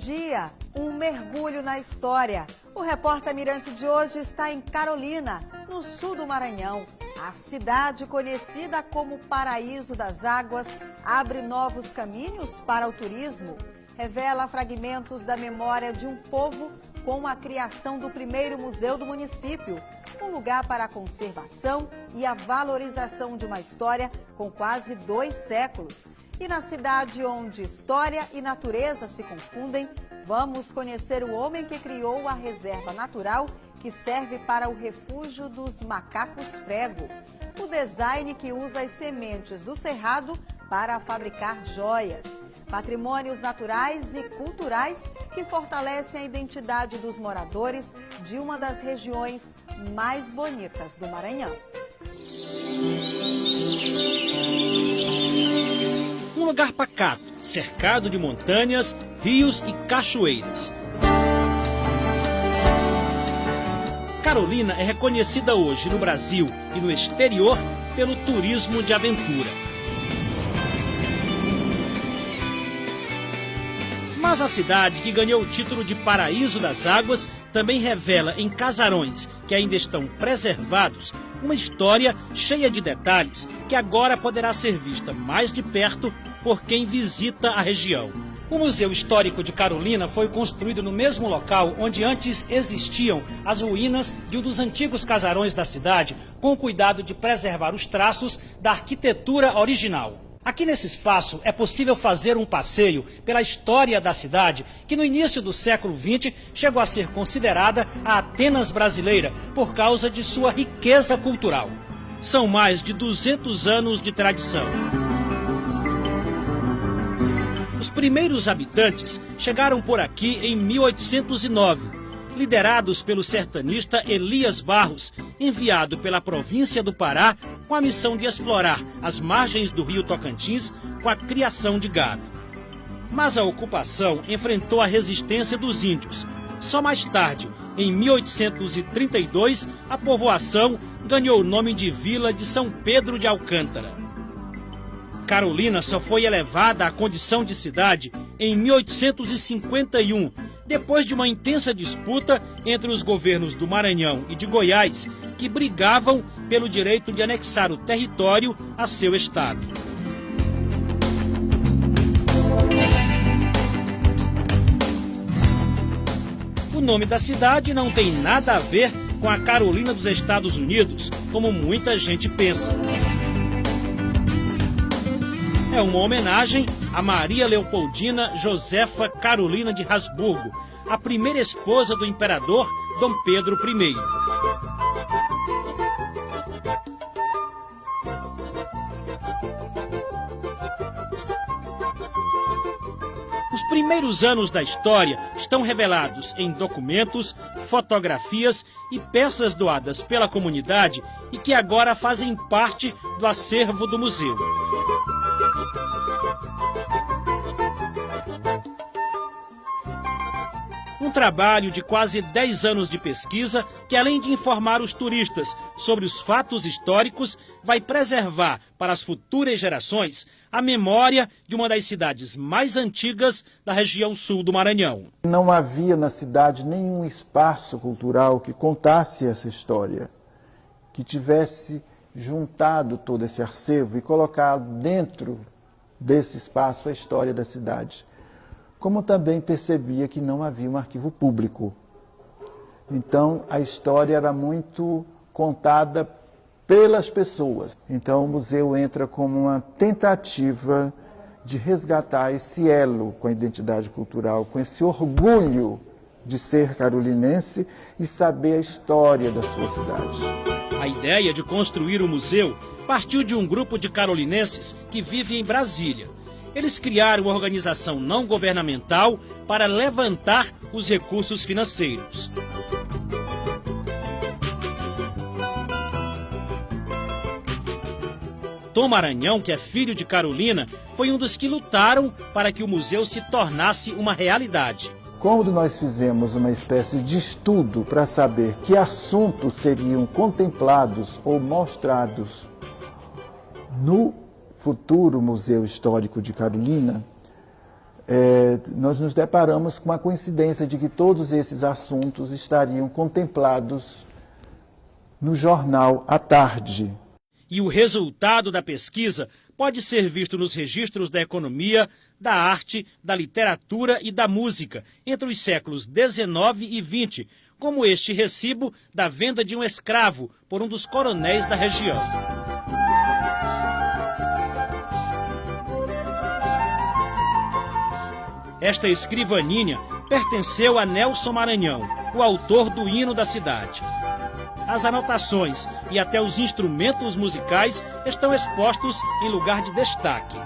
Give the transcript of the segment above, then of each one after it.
dia, um mergulho na história. O Repórter Mirante de hoje está em Carolina, no sul do Maranhão. A cidade, conhecida como Paraíso das Águas, abre novos caminhos para o turismo. Revela fragmentos da memória de um povo com a criação do primeiro museu do município. Um lugar para a conservação e a valorização de uma história com quase 2 séculos. E na cidade onde história e natureza se confundem, vamos conhecer o homem que criou a reserva natural que serve para o refúgio dos macacos prego. O design que usa as sementes do cerrado para fabricar joias. Patrimônios naturais e culturais que fortalecem a identidade dos moradores de uma das regiões mais bonitas do Maranhão. Um lugar pacato, cercado de montanhas, rios e cachoeiras. Carolina é reconhecida hoje no Brasil e no exterior pelo turismo de aventura. Mas a cidade, que ganhou o título de Paraíso das Águas, também revela em casarões que ainda estão preservados uma história cheia de detalhes que agora poderá ser vista mais de perto por quem visita a região. O Museu Histórico de Carolina foi construído no mesmo local onde antes existiam as ruínas de um dos antigos casarões da cidade, com o cuidado de preservar os traços da arquitetura original. Aqui nesse espaço é possível fazer um passeio pela história da cidade, que no início do século XX chegou a ser considerada a Atenas brasileira por causa de sua riqueza cultural. São mais de 200 anos de tradição. Os primeiros habitantes chegaram por aqui em 1809. Liderados pelo sertanista Elias Barros, enviado pela província do Pará com a missão de explorar as margens do rio Tocantins com a criação de gado. Mas a ocupação enfrentou a resistência dos índios. Só mais tarde, em 1832, a povoação ganhou o nome de Vila de São Pedro de Alcântara. Carolina só foi elevada à condição de cidade em 1851, depois de uma intensa disputa entre os governos do Maranhão e de Goiás, que brigavam pelo direito de anexar o território a seu estado. O nome da cidade não tem nada a ver com a Carolina dos Estados Unidos, como muita gente pensa. É uma homenagem a Maria Leopoldina Josefa Carolina de Habsburgo, a primeira esposa do imperador Dom Pedro I. Os primeiros anos da história estão revelados em documentos, fotografias e peças doadas pela comunidade e que agora fazem parte do acervo do museu. Um trabalho de quase 10 anos de pesquisa que, além de informar os turistas sobre os fatos históricos, vai preservar para as futuras gerações a memória de uma das cidades mais antigas da região sul do Maranhão. Não havia na cidade nenhum espaço cultural que contasse essa história, que tivesse juntado todo esse acervo e colocado dentro desse espaço a história da cidade. Como também percebia que não havia um arquivo público. Então, a história era muito contada pelas pessoas. Então, o museu entra como uma tentativa de resgatar esse elo com a identidade cultural, com esse orgulho de ser carolinense e saber a história da sua cidade. A ideia de construir o museu partiu de um grupo de carolinenses que vive em Brasília. Eles criaram uma organização não governamental para levantar os recursos financeiros. Tom Maranhão, que é filho de Carolina, foi um dos que lutaram para que o museu se tornasse uma realidade. Quando nós fizemos uma espécie de estudo para saber que assuntos seriam contemplados ou mostrados no futuro Museu Histórico de Carolina, nós nos deparamos com a coincidência de que todos esses assuntos estariam contemplados no jornal à tarde. E o resultado da pesquisa pode ser visto nos registros da economia, da arte, da literatura e da música entre os séculos XIX e XX, como este recibo da venda de um escravo por um dos coronéis da região. Esta escrivaninha pertenceu a Nelson Maranhão, o autor do hino da cidade. As anotações e até os instrumentos musicais estão expostos em lugar de destaque.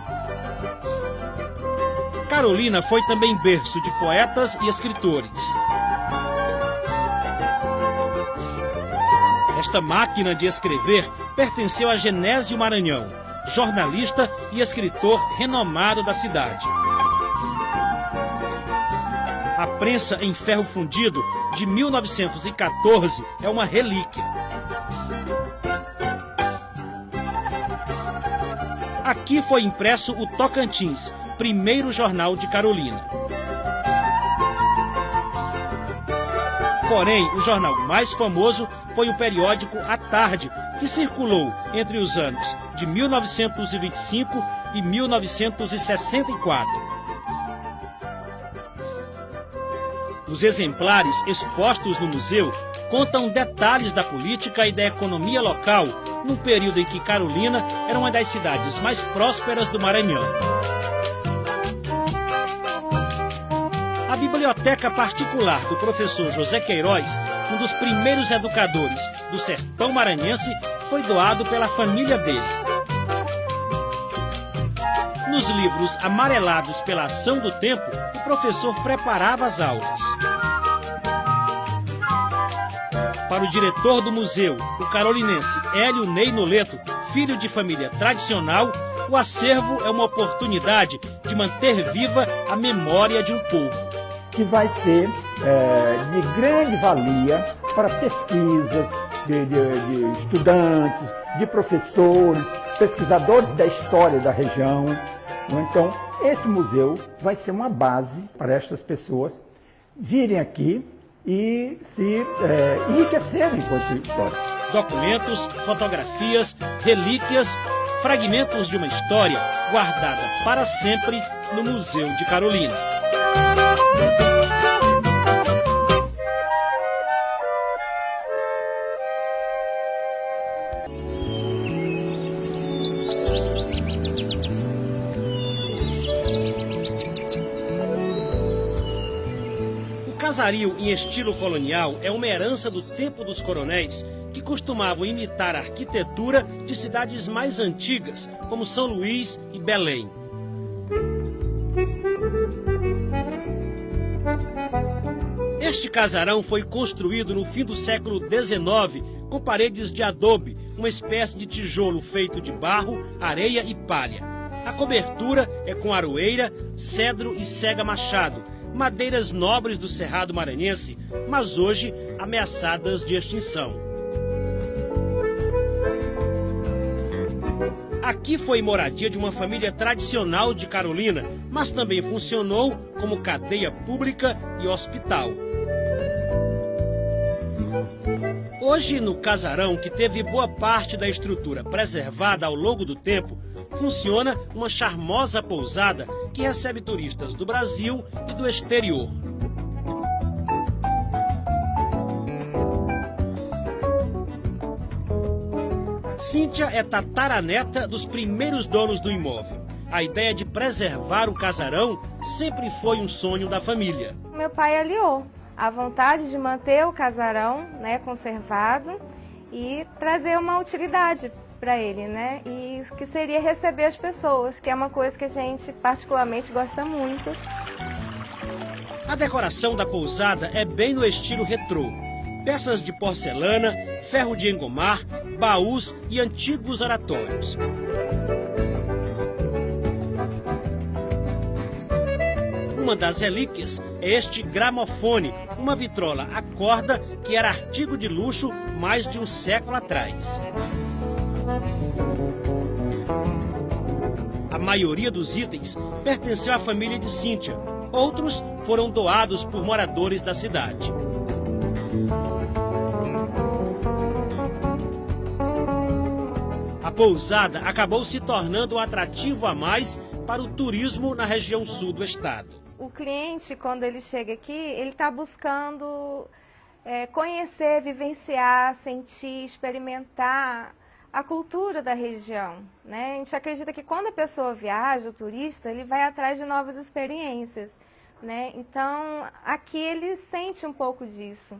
Carolina foi também berço de poetas e escritores. Esta máquina de escrever pertenceu a Genésio Maranhão, jornalista e escritor renomado da cidade. A prensa em ferro fundido de 1914 é uma relíquia. Aqui foi impresso o Tocantins, primeiro jornal de Carolina. Porém, o jornal mais famoso foi o periódico A Tarde, que circulou entre os anos de 1925 e 1964. Os exemplares expostos no museu contam detalhes da política e da economia local, num período em que Carolina era uma das cidades mais prósperas do Maranhão. A biblioteca particular do professor José Queiroz, um dos primeiros educadores do sertão maranhense, foi doado pela família dele. Nos livros amarelados pela ação do tempo, o professor preparava as aulas. Para o diretor do museu, o carolinense Hélio Ney Noleto, filho de família tradicional, o acervo é uma oportunidade de manter viva a memória de um povo. Que vai ser de grande valia para pesquisas de estudantes, de professores, pesquisadores da história da região. Então, esse museu vai ser uma base para estas pessoas virem aqui e se enriquecerem com essa história. Documentos, fotografias, relíquias, fragmentos de uma história guardada para sempre no Museu de Carolina. O casario em estilo colonial é uma herança do tempo dos coronéis, que costumavam imitar a arquitetura de cidades mais antigas, como São Luís e Belém. Este casarão foi construído no fim do século XIX com paredes de adobe, uma espécie de tijolo feito de barro, areia e palha. A cobertura é com aroeira, cedro e cega machado, madeiras nobres do Cerrado maranhense, mas hoje ameaçadas de extinção. Aqui foi moradia de uma família tradicional de Carolina, mas também funcionou como cadeia pública e hospital. Hoje, no casarão, que teve boa parte da estrutura preservada ao longo do tempo, funciona uma charmosa pousada que recebe turistas do Brasil e do exterior. Cíntia é tataraneta dos primeiros donos do imóvel. A ideia de preservar o casarão sempre foi um sonho da família. Meu pai aliou a vontade de manter o casarão, conservado e trazer uma utilidade para ele, e que seria receber as pessoas, que é uma coisa que a gente particularmente gosta muito. A decoração da pousada é bem no estilo retrô. Peças de porcelana, ferro de engomar, baús e antigos oratórios. Uma das relíquias é este gramofone, uma vitrola a corda que era artigo de luxo mais de um século atrás. A A maioria dos itens pertenceu à família de Cíntia. Outros foram doados por moradores da cidade. A pousada acabou se tornando um atrativo a mais para o turismo na região sul do estado. O cliente, quando ele chega aqui, ele está buscando conhecer, vivenciar, sentir, experimentar a cultura da região, né? A gente acredita que quando a pessoa viaja, o turista, ele vai atrás de novas experiências, né? Então, aqui ele sente um pouco disso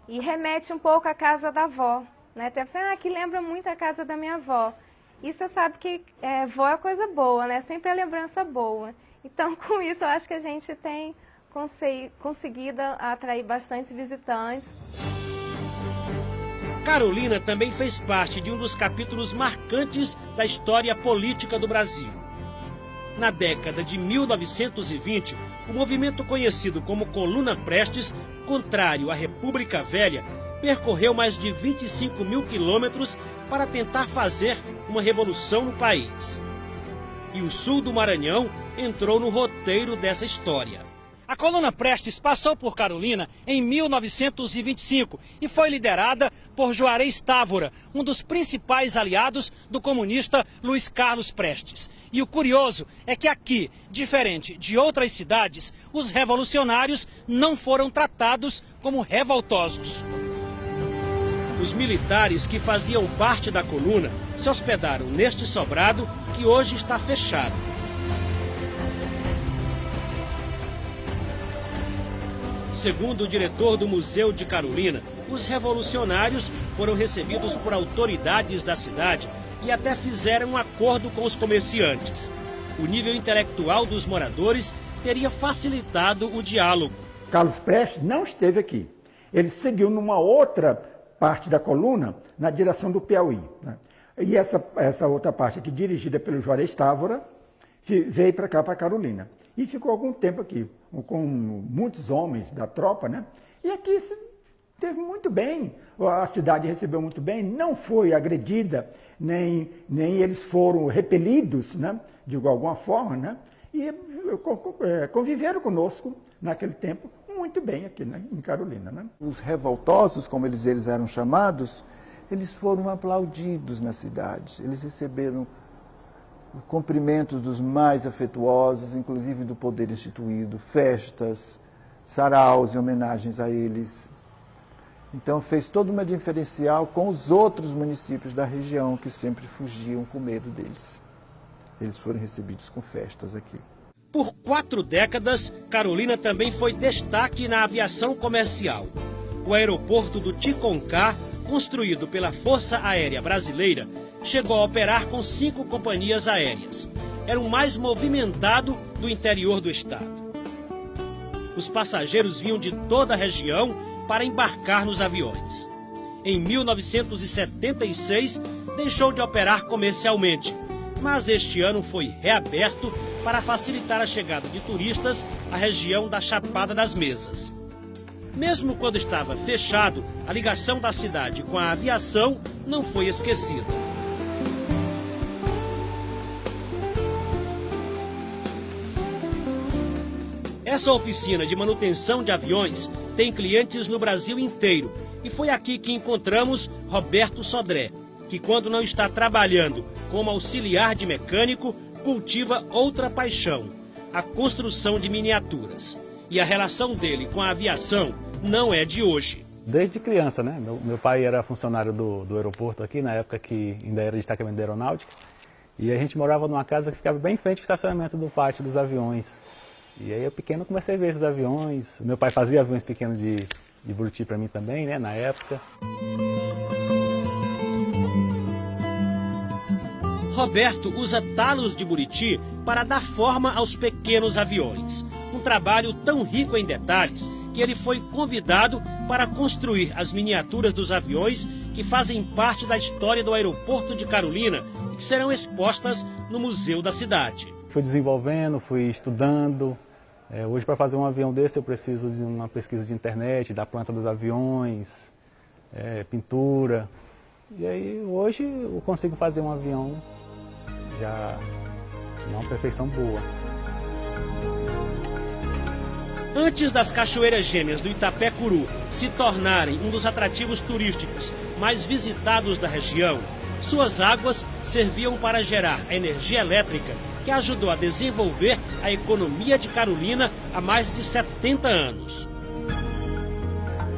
e remete um pouco à casa da avó, né? Até você, que lembra muito a casa da minha avó. E você sabe que avó é coisa boa, né? Sempre é lembrança boa. Então, com isso, eu acho que a gente tem conseguido atrair bastante visitantes. Carolina também fez parte de um dos capítulos marcantes da história política do Brasil. Na década de 1920, o movimento conhecido como Coluna Prestes, contrário à República Velha, percorreu mais de 25 mil quilômetros para tentar fazer uma revolução no país. E o sul do Maranhão entrou no roteiro dessa história. A Coluna Prestes passou por Carolina em 1925 e foi liderada por Juarez Távora, um dos principais aliados do comunista Luiz Carlos Prestes. E o curioso é que aqui, diferente de outras cidades, os revolucionários não foram tratados como revoltosos. Os militares que faziam parte da coluna se hospedaram neste sobrado que hoje está fechado. Segundo o diretor do Museu de Carolina, os revolucionários foram recebidos por autoridades da cidade e até fizeram um acordo com os comerciantes. O nível intelectual dos moradores teria facilitado o diálogo. Carlos Prestes não esteve aqui. Ele seguiu numa outra parte da coluna, na direção do Piauí, né? E essa outra parte aqui, dirigida pelo Juarez Távora, veio para cá, para Carolina. E ficou algum tempo aqui, com muitos homens da tropa, né? E aqui se teve muito bem, a cidade recebeu muito bem, não foi agredida, nem eles foram repelidos, né? De alguma forma, né? E conviveram conosco naquele tempo muito bem aqui, né? Em Carolina, né? Os revoltosos, como eles eram chamados, eles foram aplaudidos na cidade. Eles receberam cumprimentos dos mais afetuosos, inclusive do poder instituído, festas, saraus e homenagens a eles. Então fez toda uma diferencial com os outros municípios da região que sempre fugiam com medo deles. Eles foram recebidos com festas aqui. Por 4 décadas, Carolina também foi destaque na aviação comercial. O aeroporto do Ticoncar, construído pela Força Aérea Brasileira, chegou a operar com 5 companhias aéreas. Era o mais movimentado do interior do estado. Os passageiros vinham de toda a região para embarcar nos aviões. Em 1976, deixou de operar comercialmente, mas este ano foi reaberto para facilitar a chegada de turistas à região da Chapada das Mesas. Mesmo quando estava fechado, a ligação da cidade com a aviação não foi esquecida. Essa oficina de manutenção de aviões tem clientes no Brasil inteiro e foi aqui que encontramos Roberto Sodré, que quando não está trabalhando como auxiliar de mecânico, cultiva outra paixão, a construção de miniaturas. E a relação dele com a aviação não é de hoje. Desde criança, né? Meu pai era funcionário do aeroporto aqui, na época que ainda era destacamento da aeronáutica. E a gente morava numa casa que ficava bem em frente ao estacionamento do pátio dos aviões. E aí eu pequeno comecei a ver esses aviões. Meu pai fazia aviões pequenos de Buriti para mim também, né? Na época. Roberto usa talos de Buriti para dar forma aos pequenos aviões. Um trabalho tão rico em detalhes que ele foi convidado para construir as miniaturas dos aviões que fazem parte da história do aeroporto de Carolina e que serão expostas no museu da cidade. Fui desenvolvendo, fui estudando. Hoje, para fazer um avião desse, eu preciso de uma pesquisa de internet, da planta dos aviões, pintura. E aí, hoje, eu consigo fazer um avião já uma perfeição boa. Antes das Cachoeiras Gêmeas do Itapecuru se tornarem um dos atrativos turísticos mais visitados da região, suas águas serviam para gerar a energia elétrica que ajudou a desenvolver a economia de Carolina há mais de 70 anos.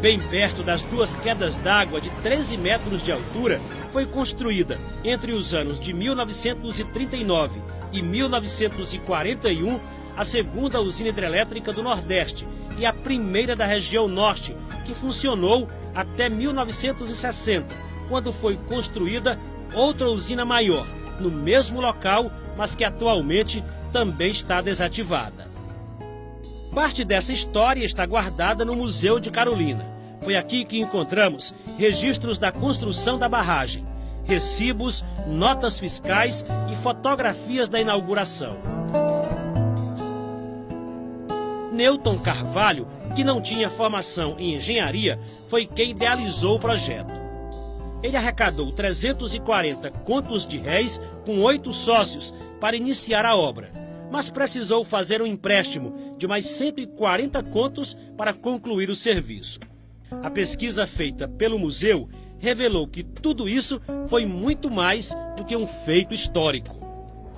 Bem perto das duas quedas d'água de 13 metros de altura, foi construída, entre os anos de 1939 e 1941, a segunda usina hidrelétrica do Nordeste e a primeira da região Norte, que funcionou até 1960, quando foi construída outra usina maior, no mesmo local, mas que atualmente também está desativada. Parte dessa história está guardada no Museu de Carolina. Foi aqui que encontramos registros da construção da barragem, recibos, notas fiscais e fotografias da inauguração. Newton Carvalho, que não tinha formação em engenharia, foi quem idealizou o projeto. Ele arrecadou 340 contos de réis com 8 sócios para iniciar a obra, mas precisou fazer um empréstimo de mais 140 contos para concluir o serviço. A pesquisa feita pelo museu revelou que tudo isso foi muito mais do que um feito histórico.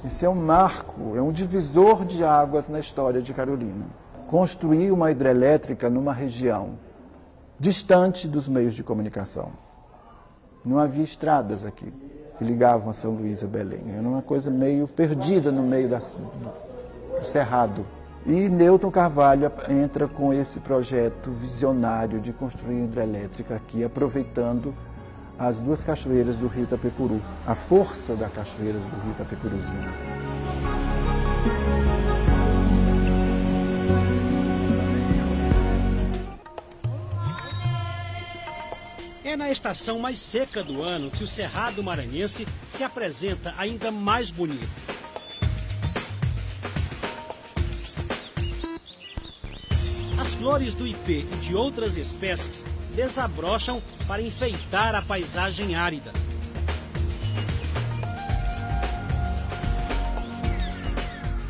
Isso é um marco, é um divisor de águas na história de Carolina. Construir uma hidrelétrica numa região distante dos meios de comunicação. Não havia estradas aqui que ligavam a São Luís a Belém. Era uma coisa meio perdida no meio do cerrado. E Newton Carvalho entra com esse projeto visionário de construir hidrelétrica aqui, aproveitando as duas cachoeiras do rio Itapecuru, a força das cachoeiras do rio Itapecuruzinho. É na estação mais seca do ano que o Cerrado Maranhense se apresenta ainda mais bonito. As flores do ipê e de outras espécies desabrocham para enfeitar a paisagem árida.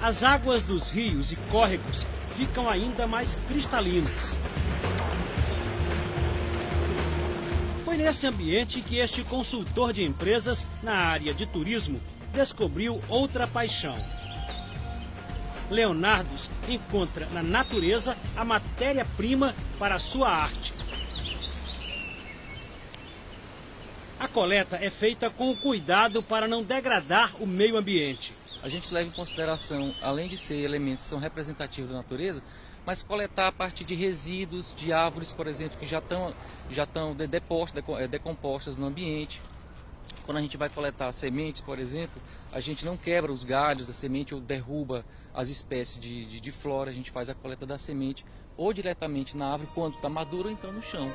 As águas dos rios e córregos ficam ainda mais cristalinas. Foi nesse ambiente que este consultor de empresas na área de turismo descobriu outra paixão. Leonardos encontra na natureza a matéria-prima para a sua arte. A coleta é feita com cuidado para não degradar o meio ambiente. A gente leva em consideração, além de ser elementos que são representativos da natureza, mas coletar a partir de resíduos de árvores, por exemplo, que já estão decompostas no ambiente. Quando a gente vai coletar sementes, por exemplo, a gente não quebra os galhos da semente ou derruba as espécies de flora. A gente faz a coleta da semente ou diretamente na árvore quando está madura ou então no chão.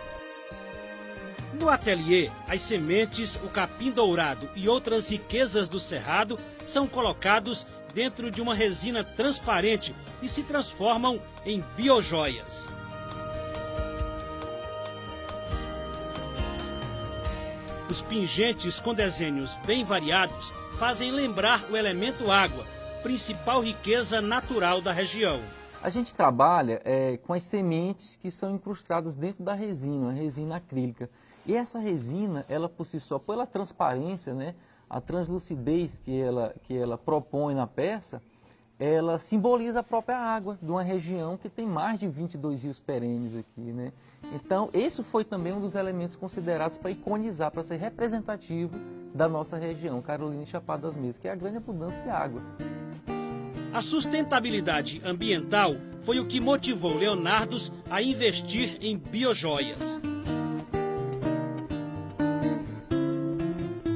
No ateliê, as sementes, o capim dourado e outras riquezas do cerrado são colocados dentro de uma resina transparente e se transformam em biojoias. Os pingentes com desenhos bem variados fazem lembrar o elemento água, principal riqueza natural da região. A gente trabalha com as sementes que são incrustadas dentro da resina, a resina acrílica. E essa resina, ela por si só, pela transparência, né, a translucidez que ela propõe na peça, ela simboliza a própria água de uma região que tem mais de 22 rios perenes aqui, né? Então, esse foi também um dos elementos considerados para iconizar, para ser representativo da nossa região, Carolina e Chapada das Mesas, que é a grande abundância de água. A sustentabilidade ambiental foi o que motivou Leonardos a investir em biojoias.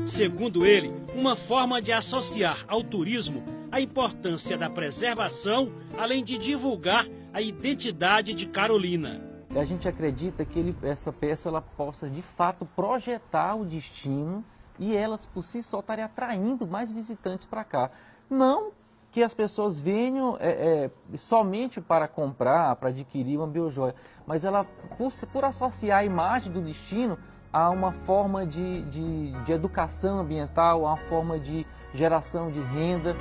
Segundo ele, uma forma de associar ao turismo a importância da preservação, além de divulgar a identidade de Carolina. A gente acredita que essa peça ela possa, de fato, projetar o destino e elas, por si só, estarem atraindo mais visitantes para cá. Não que as pessoas venham somente para comprar, para adquirir uma biojoia, mas ela, por associar a imagem do destino a uma forma de educação ambiental, a uma forma de geração de renda.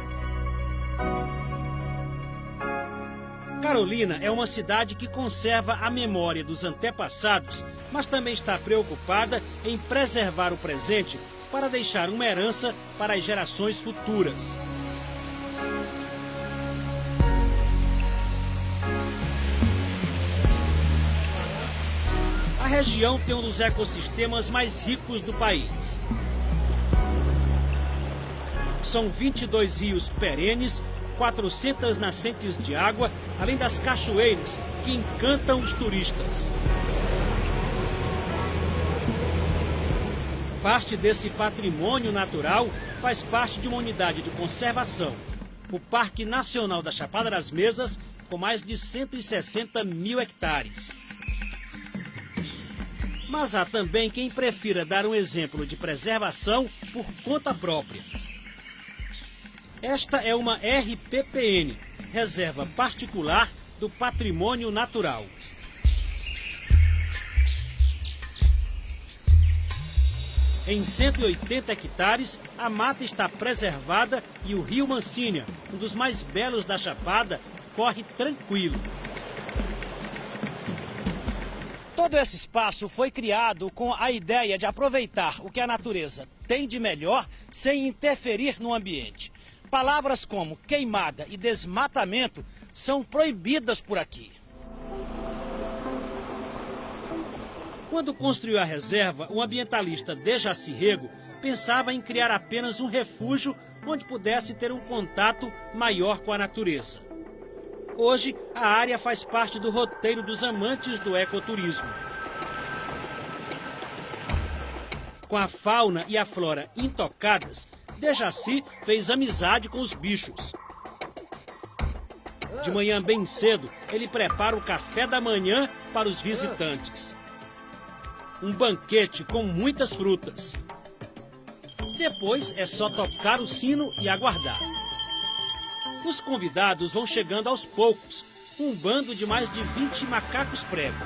Carolina é uma cidade que conserva a memória dos antepassados, mas também está preocupada em preservar o presente para deixar uma herança para as gerações futuras. A região tem um dos ecossistemas mais ricos do país. São 22 rios perenes, 400 nascentes de água, além das cachoeiras que encantam os turistas. Parte desse patrimônio natural faz parte de uma unidade de conservação, o Parque Nacional da Chapada das Mesas, com mais de 160 mil hectares. Mas há também quem prefira dar um exemplo de preservação por conta própria. Esta é uma RPPN, Reserva Particular do Patrimônio Natural. Em 180 hectares, a mata está preservada e o rio Mancínia, um dos mais belos da Chapada, corre tranquilo. Todo esse espaço foi criado com a ideia de aproveitar o que a natureza tem de melhor sem interferir no ambiente. Palavras como queimada e desmatamento são proibidas por aqui. Quando construiu a reserva, o ambientalista Dejaci Rego pensava em criar apenas um refúgio onde pudesse ter um contato maior com a natureza. Hoje, a área faz parte do roteiro dos amantes do ecoturismo. Com a fauna e a flora intocadas, Dejaci fez amizade com os bichos. De manhã bem cedo, ele prepara o café da manhã para os visitantes. Um banquete com muitas frutas. Depois é só tocar o sino e aguardar. Os convidados vão chegando aos poucos, um bando de mais de 20 macacos prego.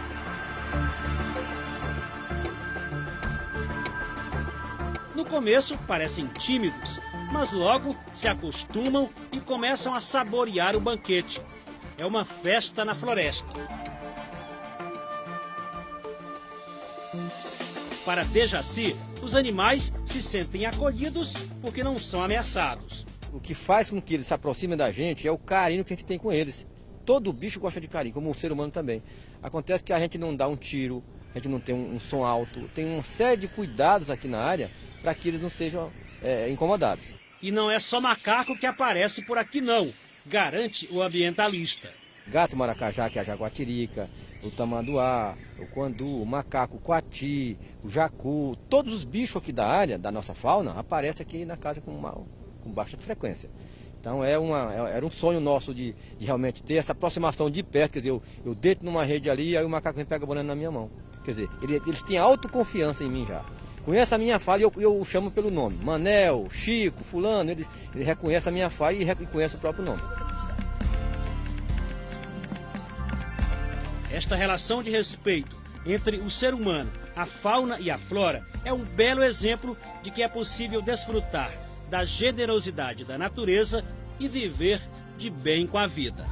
No começo parecem tímidos, mas logo se acostumam e começam a saborear o banquete. É uma festa na floresta. Para Dejaci, os animais se sentem acolhidos porque não são ameaçados. O que faz com que eles se aproximem da gente é o carinho que a gente tem com eles. Todo bicho gosta de carinho, como o ser humano também. Acontece que a gente não dá um tiro, a gente não tem um som alto, tem uma série de cuidados aqui na área para que eles não sejam incomodados. E não é só macaco que aparece por aqui não, garante o ambientalista. Gato maracajá, que é a jaguatirica, o tamanduá, o quandu, o macaco, o coati, o jacu, todos os bichos aqui da área, da nossa fauna, aparecem aqui na casa com baixa frequência. Então era um sonho nosso de realmente ter essa aproximação de perto, quer dizer, eu deito numa rede ali e aí o macaco vem pega a banana na minha mão. Quer dizer, eles têm autoconfiança em mim já. Conhece a minha fala e eu chamo pelo nome. Manel, Chico, fulano, ele reconhece a minha fala e reconhece o próprio nome. Esta relação de respeito entre o ser humano, a fauna e a flora é um belo exemplo de que é possível desfrutar da generosidade da natureza e viver de bem com a vida.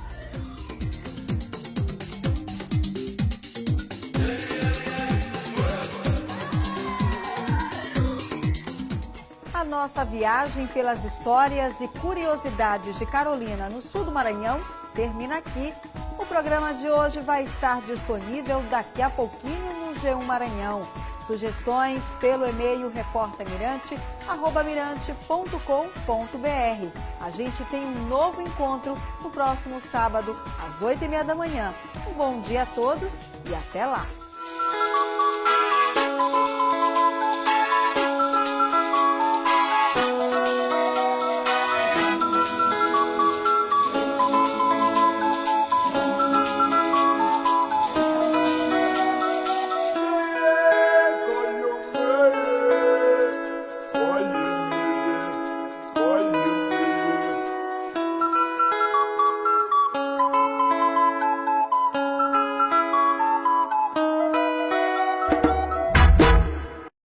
A nossa viagem pelas histórias e curiosidades de Carolina, no sul do Maranhão, termina aqui. O programa de hoje vai estar disponível daqui a pouquinho no G1 Maranhão. Sugestões pelo e-mail reportermirante@mirante.com.br. A gente tem um novo encontro no próximo sábado, às 8h30 da manhã. Um bom dia a todos e até lá!